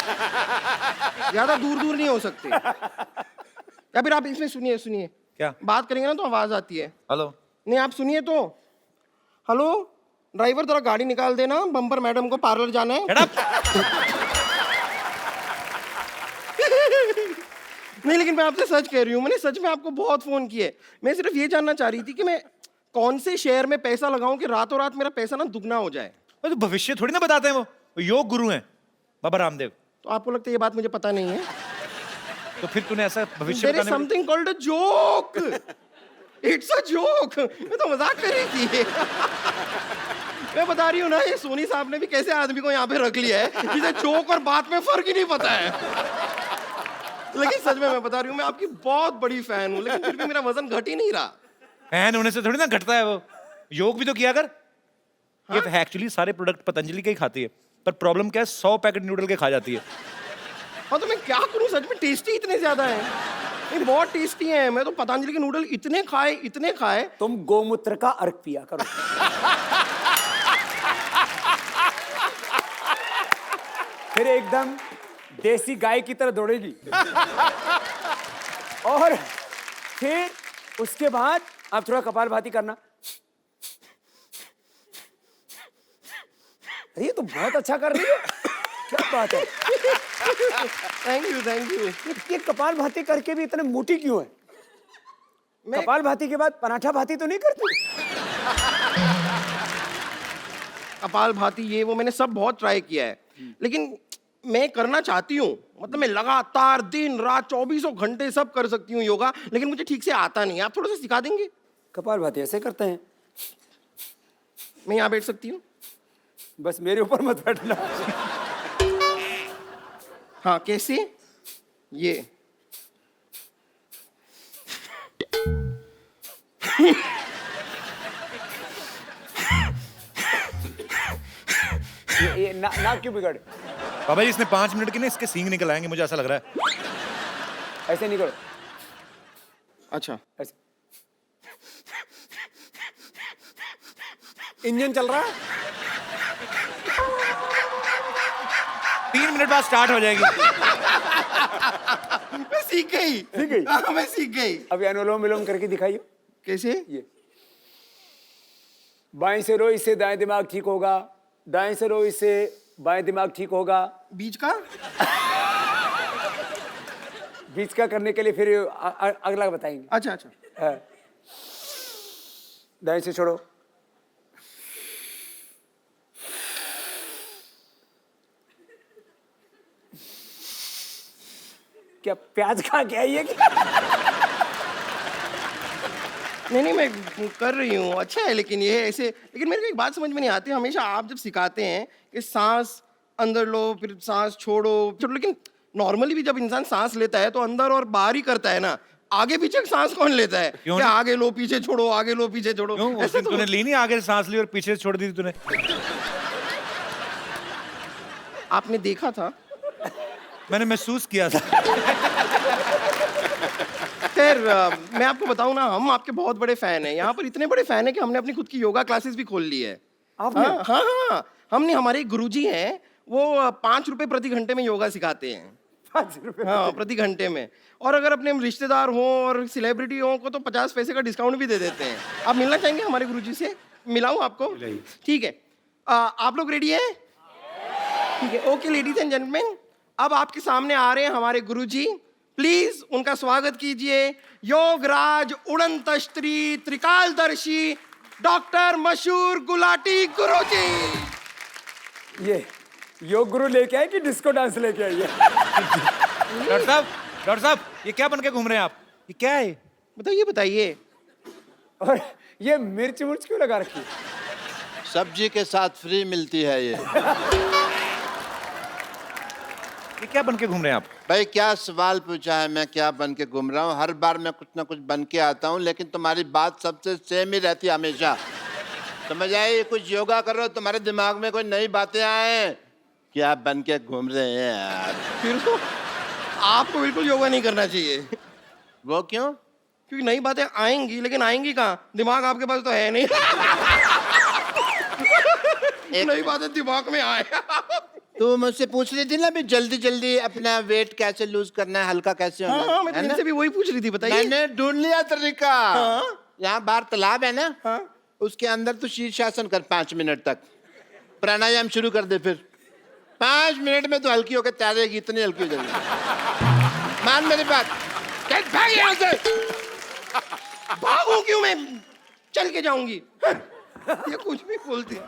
ज्यादा दूर दूर नहीं हो सकते। या फिर आप इसमें सुनिए क्या? बात करेंगे ना तो आवाज आती है। हेलो। नहीं आप सुनिए तो। हेलो ड्राइवर, जरा गाड़ी निकाल देना, बम्पर मैडम को पार्लर जाना है। Shut up! नहीं लेकिन मैं आपसे सच कह रही हूँ, मैंने सच में आपको बहुत फोन किए। मैं सिर्फ ये जानना चाह रही थी कि मैं कौन से शेयर में पैसा लगाऊं कि रातों रात मेरा पैसा ना दुगना हो जाए। वो तो भविष्य थोड़ी ना बताते हैं, वो योग गुरु हैं बाबा रामदेव। तो आपको लगता है ये बात मुझे पता नहीं है? तो फिर तूने ऐसा भविष्य There is बताने something called a joke. It's a joke. मैं तो मजाक कर रही थी। मैं बता रही हूँ ना, ये सोनी साहब ने भी कैसे आदमी को यहाँ पे रख लिया है जिसे जोक और बात में फर्क ही नहीं पता है। लेकिन सच में मैं बता रही हूँ, मैं आपकी बहुत बड़ी फैन हूँ, लेकिन फिर भी मेरा वजन घट ही नहीं रहा। फैन होने से थोड़ी ना घटता है वो। योग भी तो किया कर। ये एक्चुअली सारे प्रोडक्ट पतंजलि के ही खाती है, पर प्रॉब्लम क्या है, 100 पैकेट नूडल के खा जाती है। हाँ तो मैं क्या करूँ, सच में टेस्टी इतने ज्यादा है, ये बहुत टेस्टी है। मैं तो पतंजलि के नूडल इतने खाए। तुम गोमूत्र का अर्क पिया करो। फिर एकदम देसी गाय की तरह दौड़ेगी। और फिर उसके बाद आप थोड़ा कपालभाति करना। अरे ये तो बहुत अच्छा कर रही है, क्या बात है। Thank you. ये कपालभाति करके भी इतने मोटी क्यों है? मैं कपालभाति के बाद पराठा भाती तो नहीं करती? कपाल भाती ये वो मैंने सब बहुत ट्राई किया है, लेकिन मैं करना चाहती हूँ। मतलब मैं लगातार दिन रात 24 घंटे सब कर सकती हूँ योगा, लेकिन मुझे ठीक से आता नहीं है। आप थोड़ा सा सिखा देंगे? कपालभाति ऐसे करते हैं। मैं यहाँ बैठ सकती हूँ? बस मेरे ऊपर मत बैठना। हाँ कैसे? ये ये नाक क्यों बिगड़? बाबा जी इसने 5 मिनट के ना इसके सींग निकल आएंगे, मुझे ऐसा लग रहा है। ऐसे नहीं करो, अच्छा ऐसे। इंजन चल रहा है, 3 मिनट बाद स्टार्ट हो जाएगी। मैं सीख गई। ठीक है। हाँ, मैं सीख गई। अभी अनुलोम विलोम करके दिखाइए। कैसे? ये बाएं से रो, इससे दाएं दिमाग ठीक होगा। दाएं से रो, इससे बाएं दिमाग ठीक होगा। बीच का? बीच का करने के लिए फिर अगला बताएंगे। अच्छा। हाँ। दाएं से छोड़ो। क्या प्याज खा के आई है क्या? नहीं मैं कर रही हूँ, अच्छा है। लेकिन ये ऐसे, लेकिन मेरे को एक बात समझ में नहीं आती। हमेशा आप जब सिखाते हैं कि सांस अंदर लो फिर सांस छोड़ो, लेकिन नॉर्मली भी जब इंसान सांस लेता है तो अंदर और बाहर ही करता है ना, आगे पीछे सांस कौन लेता है? क्यों क्या नहीं? आगे लो पीछे छोड़ो, आगे लो पीछे छोड़ो। क्यों? उस ऐसे दिन तो तूने ली नहीं, आगे सांस ली और पीछे से छोड़ दी थी तूने। आपने देखा था? मैंने महसूस किया था। खैर मैं आपको बताऊं ना, हम आपके बहुत बड़े फैन हैं। यहाँ पर इतने बड़े फैन हैं कि हमने अपनी खुद की योगा क्लासेस भी खोल ली है। आपने? हाँ, हमने, हमारे एक गुरुजी हैं, वो 5 रुपए प्रति घंटे में योगा सिखाते हैं। 5 रुपए? हाँ, प्रति घंटे में। और अगर अपने हम रिश्तेदार हों और सेलिब्रिटी हों को तो 50 पैसे का डिस्काउंट भी दे देते हैं। आप मिलना चाहेंगे हमारे गुरुजी से? मिलाऊं आपको? ठीक है। आप लोग रेडी हैं? ठीक है। ओके लेडीज एंड जेंटलमैन, अब आपके सामने आ रहे हैं हमारे गुरुजी। प्लीज उनका स्वागत कीजिए। योगराज उड़नतस्त्री त्रिकालदर्शी डॉक्टर मशहूर गुलाटी गुरुजी। ये योग गुरु लेके आए कि डिस्को डांस लेके आई है? डॉक्टर साहब ये क्या बन के घूम रहे हैं आप? ये क्या है? बताइए। और ये मिर्च मुर्च क्यों लगा रखी? सब्जी के साथ फ्री मिलती है ये। ये क्या बन के घूम रहे हैं आप? भाई क्या सवाल पूछा है, मैं क्या बन के घूम रहा हूँ? हर बार मैं कुछ ना कुछ बन के आता हूँ, लेकिन तुम्हारी बात सबसे सेम ही रहती है हमेशा। समझ आए? कुछ योगा कर रहे हो, तुम्हारे दिमाग में कोई नई बातें आए, क्या बन के घूम रहे हैं यार? फिर तो आपको बिल्कुल योगा नहीं करना चाहिए। वो क्यों? क्योंकि नई बातें आएंगी, लेकिन आएंगी कहाँ? दिमाग आपके पास तो है नहीं। नई बातें दिमाग में आए। तू मुझसे पूछ रही थी ना भी जल्दी जल्दी अपना वेट कैसे लूज करना है, हल्का कैसे होना है? मैं तो है ना? इनसे भी वही पूछ रही थी, बताइए। मैंने ढूंढ लिया तरीका। यहाँ बाहर तालाब है ना, हाँ। उसके अंदर तू शीर्षासन कर 5 मिनट तक, प्राणायाम शुरू कर दे, फिर 5 मिनट में तो हल्की होकर तैरेगी, इतनी हल्की हो जाएगी। मान मेरी बात, चल भाग यहाँ से। भागू क्यों मैं, चल के जाऊंगी। ये कुछ भी बोलती है।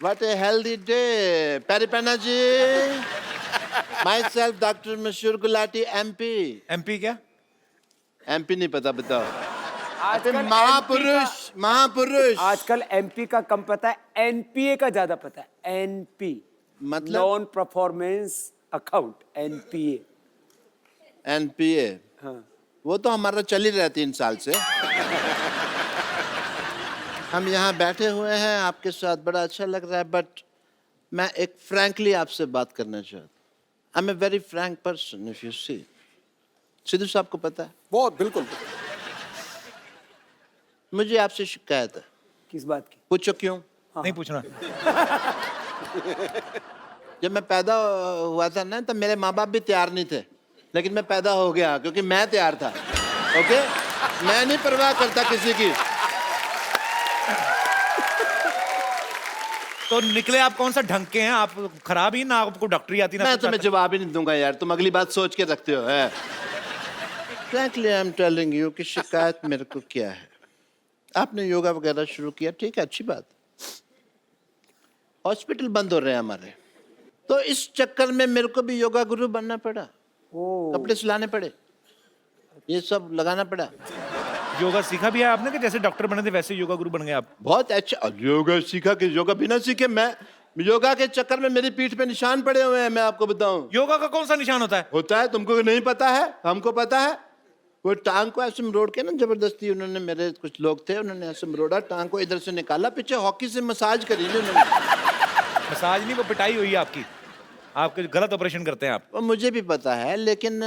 What a healthy day, Paripana ji. Myself, Dr. Mashur Gulati, MP. MP क्या? MP नहीं पता, बताओ। आजकल महापुरुष, महापुरुष। आजकल एमपी का कम पता है, एनपीए का ज्यादा पता है। एनपी मतलब? Non performance account, NPA. NPA। हाँ। वो तो हमारा चल ही रहा है 3 साल से। हम यहाँ बैठे हुए हैं आपके साथ, बड़ा अच्छा लग रहा है, बट मैं एक फ्रैंकली आपसे बात करना चाहता हूँ। I am a very frank person, if you see. Sidhu साहब को पता है, बहुत बिल्कुल। मुझे आपसे शिकायत है। किस बात की? पूछो क्यों। नहीं पूछना। जब मैं पैदा हुआ था ना, तब मेरे माँ बाप भी तैयार नहीं थे, लेकिन मैं पैदा हो गया क्योंकि मैं तैयार था। ओके, मैं नहीं परवाह करता किसी की। तो निकले आप कौन सा ढंग के हैं? आप खराब ही ना, आपको डॉक्टरी आती ना मैं कुछ तुम्हें आता? जवाब ही नहीं दूंगा यार, तुम अगली बात सोच के रखते हो। है frankly I am telling you कि शिकायत मेरे को क्या है। आपने योगा वगैरह शुरू किया, ठीक है, अच्छी बात। हॉस्पिटल बंद हो रहे हैं हमारे, तो इस चक्कर में मेरे को भी योगा गुरु बनना पड़ा, कपड़े सिलाने पड़े, ये सब लगाना पड़ा। योगा सीखा भी है आपने कि जैसे डॉक्टर बने थे वैसे योगा गुरु बन गए आप? बहुत अच्छा। और योगा सीखा कि योगा बिना सीखे, मैं योगा के चक्कर में मेरी पीठ पे निशान पड़े हुए हैं, मैं आपको बताऊं। योगा का कौन सा निशान होता है? होता है, तुमको नहीं पता है, हमको पता है। वो टांग को ऐसे मरोड़ के ना, जबरदस्ती उन्होंने, मेरे कुछ लोग थे, उन्होंने ऐसे मरोड़ा, टांग को इधर से निकाला, पीछे हॉकी से मसाज करी थी उन्होंने। मसाज नहीं, वो पिटाई हुई है आपकी। आपके गलत ऑपरेशन करते हैं आप। वो मुझे भी पता है, लेकिन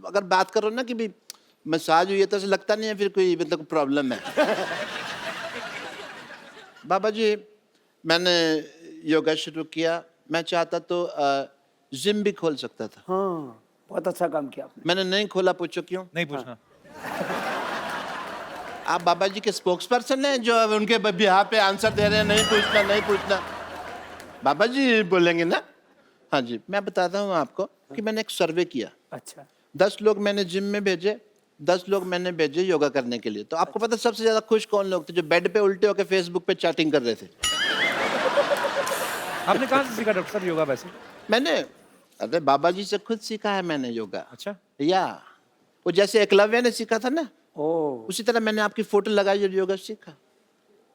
अगर बात करो ना कि भी मसाज हुई है, तो ऐसा लगता नहीं है फिर कोई मतलब प्रॉब्लम है। बाबा जी, मैंने योगा शुरू किया, मैं चाहता तो जिम भी खोल सकता था। हाँ, बहुत अच्छा काम किया आपने। मैंने नहीं खोला, पूछो क्यों। नहीं पूछना। आप बाबा जी के स्पोक्स पर्सन हैं जो अब उनके बिहार पे आंसर दे रहे हैं, नहीं पूछना, नहीं पूछना। बाबा जी बोलेंगे ना। हाँ जी, मैं बताता हूँ आपको कि मैंने एक सर्वे किया। अच्छा। 10 लोग मैंने जिम में भेजे, 10 लोग मैंने भेजे योगा करने के लिए। तो आपको पता सबसे ज्यादा खुश कौन लोग थे? जो बेड पे उल्टे होकर फेसबुक पे चैटिंग कर रहे थे। आपने कहाँ से सीखा डॉक्टर साहब योगा वैसे? मैंने, अरे बाबा जी से खुद सीखा है मैंने योगा। अच्छा। या वो जैसे एकलव्य ने सीखा था ना, ओ, उसी तरह मैंने आपकी फोटो लगाई और योगा सीखा।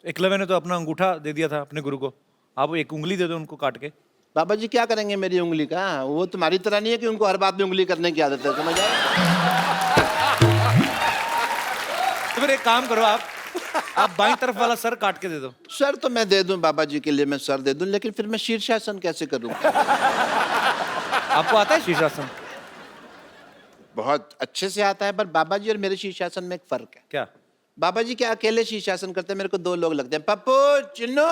एकलव्य ने तो अपना अंगूठा दे दिया था अपने गुरु को, आप एक उंगली दे दो उनको काट के। बाबा जी क्या करेंगे मेरी उंगली का? वो तुम्हारी तरह नहीं है कि उनको हर बात में उंगली करने की आदत है, समझ आए? तो फिर एक काम करो, आप बाईं तरफ वाला सर काट के दे दो। सर तो मैं दे दूं बाबा जी के लिए, मैं सर दे दूं, लेकिन फिर मैं शीर्षासन कैसे करूं? आपको आता है शीर्षासन? बहुत अच्छे से आता है, पर बाबा जी और मेरे शीर्षासन में एक फर्क है। क्या? बाबा जी क्या अकेले शीर्षासन करते हैं, मेरे को 2 लोग लगते हैं। पप्पू, चिन्नू,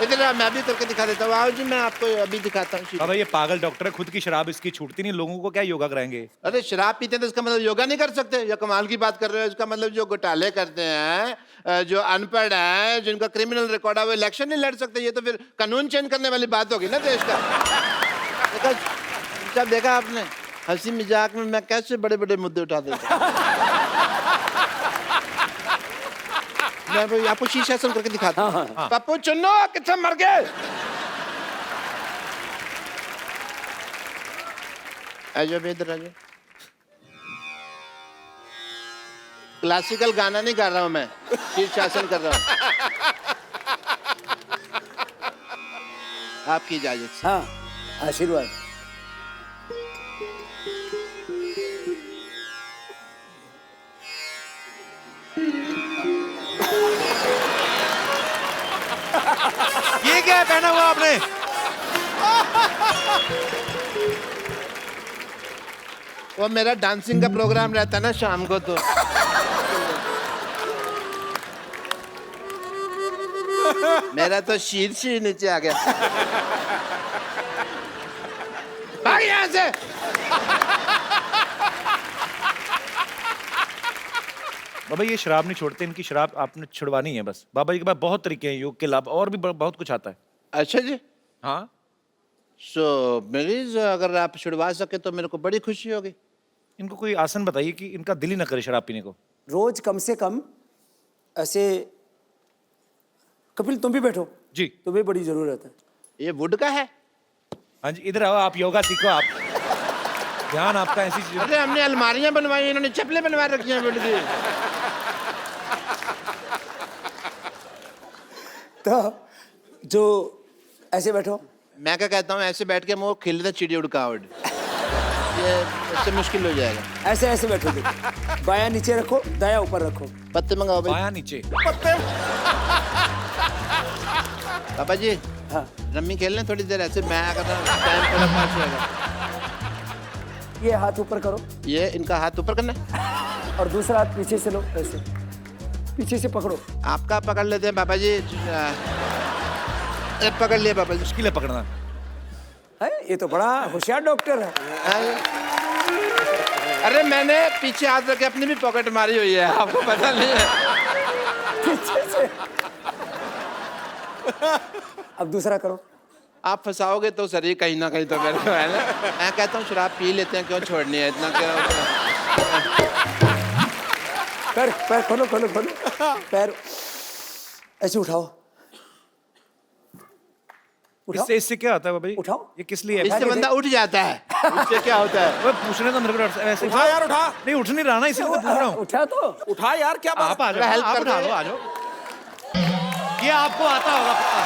इधर आ, मैं अभी करके दिखा देता हूँ। आओ जी, मैं आपको अभी दिखाता हूँ। बाबा ये पागल डॉक्टर है, खुद की शराब इसकी छूटती नहीं, लोगों को क्या योगा कराएंगे? अरे शराब पीते हैं तो इसका मतलब योगा नहीं कर सकते? या कमाल की बात कर रहे हो? इसका मतलब जो घोटाले करते हैं, जो अनपढ़ हैं, जिनका क्रिमिनल रिकॉर्ड है, वो इलेक्शन नहीं लड़ सकते। ये तो फिर कानून चेंज करने वाली बात होगी ना देश का। जब देखा आपने हंसी मजाक में मैं कैसे बड़े बड़े मुद्दे उठा देता हूं। मैं भाई आपको शीर्षासन करके दिखाता हूँ। पप्पू चुन्नो कितने मर गए? आजो इधर आजो। क्लासिकल गाना नहीं गा रहा हूं मैं, शीर्षासन कर रहा हूं। आपकी इजाजत से। हाँ, आशीर्वाद। ये क्या है पहना हुआ आपने? वो मेरा डांसिंग का प्रोग्राम रहता है ना शाम को, तो मेरा तो शीर्ष ही नीचे आ गया। भाग यहाँ से। बाबा ये शराब नहीं छोड़ते, इनकी शराब आपने छुड़वानी है बस। बाबा जी के पास बहुत तरीके हैं योग के लाभ, और भी बहुत कुछ आता है। अच्छा जी। हाँ सो मरीज अगर आप छुड़वा सके तो मेरे को बड़ी खुशी होगी। इनको कोई आसन बताइए कि इनका दिल ही ना करे शराब पीने को। रोज कम से कम ऐसे, कपिल तुम भी बैठो जी तुम्हें बड़ी जरूरत है। ये वुड का है? हाँ जी, इधर आओ, आप योगा सीखो। आप ध्यान आपका ऐसी चीज। अरे हमने अलमारियां बनवाई, इन्होंने चप्पलें बनवा रखी हैं वुड की। तो जो ऐसे बैठो, मैं क्या कहता हूँ, ऐसे बैठ के मुँह खिल रहा चिड़ी उड़का उड़, ये इससे मुश्किल हो जाएगा। ऐसे ऐसे बैठो देखो, बायां नीचे रखो, दायां ऊपर रखो। पत्ते मंगाओ भाई। बायां नीचे। पापा जी हाँ रम्मी खेल लें थोड़ी देर ऐसे, मैं अगर टाइम थोड़ा पास होगा। ये हाथ ऊपर करो ये इनका हाथ ऊपर करना है? और दूसरा हाथ पीछे से लो, ऐसे पीछे से पकड़ो। आपका पकड़ लेते हैं पापा जी। पकड़ लिया पापा जी। मुश्किल है पकड़ना। है ये तो बड़ा होशियार डॉक्टर है। अरे मैंने पीछे हाथ रख के अपनी भी पॉकेट मारी हुई है, आपको पता नहीं है? पीछे से। अब दूसरा करो। आप फंसाओगे तो सर ही कहीं ना कहीं तो मेरे को है ना। मैं कहता हूँ शराब पी लेते हैं, क्यों छोड़नी है इतना, क्या पैर पैर खोलो खोलो खोलो, पैर ऐसे उठाओ उठाओ। इससे क्या होता है बाबा जी? उठाओ। ये किस लिए है? इससे बंदा उठ जाता है, इससे क्या होता है? वो पूछने तो मेरे को डर से- ऐसे उठा यार, उठा। नहीं उठ नहीं रहा ना, इसीलिए तो पूछ रहा हूँ। उठा तो उठा यार, क्या बात। आप आ जाओ, हेल्प आप कर उठा रहे लो, हैं। आ जाओ। ये आपको आता होगा पक्का,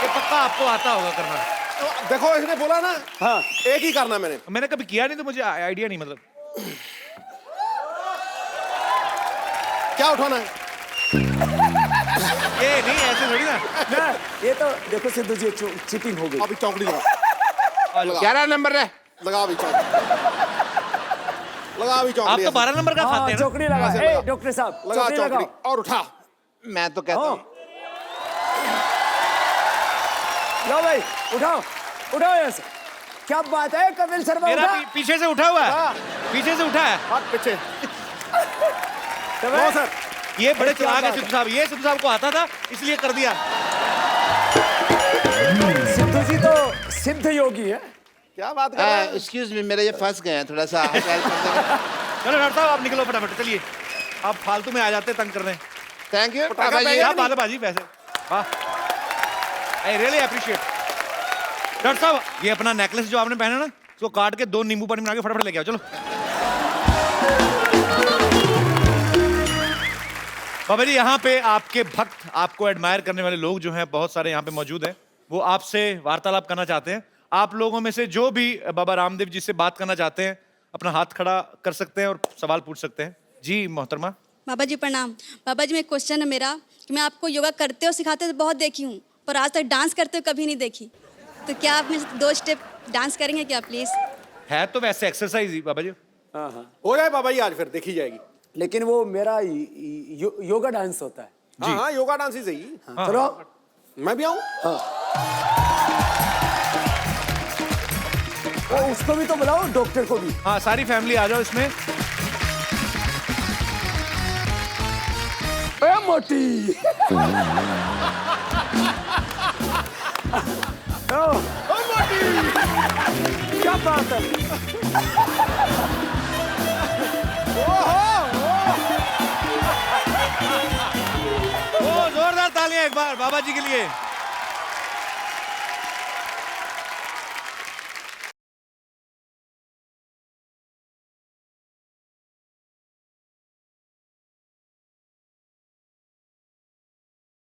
ये पक्का आपको आता होगा करना। तो देखो इसने बोला ना, हाँ एक ही करना मैंने। मैंने कभी किया नहीं तो मुझे आइडिया नहीं, मतलब क्या उठाना है? ये नहीं ऐसे थोड़ी ना। ना, ये तो देखो सिद्धू जी चीटिंग हो गई। अभी चौकड़ी लगा, 11 नंबर है। लगा अभी चौकड़ी, लगा अभी आप चौकड़ी। तो 12 नंबर का हाँ खाते हैं ना? चौकड़ी लगा। ऐसे ए, लगा। डॉक्टर साहब लगा चौकड़ी चौकड़ी लगाओ। और उठा। मैं तो कहता हाँ। हूँ लो भाई उठाओ उठाओ यहाँ से। क्या बात है कपिल शर्मा, मेरा उठा। पीछे से उठा हुआ है, पीछे से उठा है। हाथ पीछे। तो नो भाई, सर, ये बड़े क्या चलाक है बात सिद्धू साहब, ये सिद्धू साहब को आता था इसलिए कर दिया। सिद्धू जी तो सिद्ध योगी है। क्या बात कर रहा है? एक्सक्यूज मी, मेरे ये फंस गए हैं थोड़ा सा। हेल्प कर देंगे? चलो डॉक्टर साहब आप निकलो फटाफट, चलिए। आप फालतू में आ जाते तंग करने। थैंक यू पटाखा पापा जी। पहले- क्या बात है बाजी, वैसे वाह, आई रियली अप्रिशिएट। डॉक्टर साहब ये अपना नेकलेस जो आपने पहना ना, उसको काट के 2 नींबू पानी बना के फटाफट लेके आओ, चलो। बाबा जी यहाँ पे आपके भक्त, आपको एडमायर करने वाले लोग जो हैं बहुत सारे यहाँ पे मौजूद हैं, वो आपसे वार्तालाप करना चाहते हैं। आप लोगों में से जो भी बाबा रामदेव जी से बात करना चाहते हैं, अपना हाथ खड़ा कर सकते हैं और सवाल पूछ सकते हैं। जी मोहतरमा। बाबा जी प्रणाम। बाबा जी में क्वेश्चन है मेरा कि मैं आपको योगा करते हो सिखाते तो बहुत देखी हूँ, पर आज तक डांस करते हो कभी नहीं देखी। तो क्या आप मेरे 2 स्टेप डांस करेंगे क्या प्लीज? है तो वैसे एक्सरसाइज ही बाबा जी। हाँ हाँ, हो जाए बाबा जी आज, फिर देखी जाएगी। लेकिन वो मेरा योगा डांस होता है। हाँ हाँ, योगा डांस ही सही। हाँ, चलो मैं भी आऊँ? वो उसको भी तो बुलाओ, डॉक्टर को भी। हाँ सारी फैमिली आ जाओ इसमें। ए मोटी ओ मोटी, क्या बात है। ओ जोरदार तालियां एक बार बाबा जी के लिए।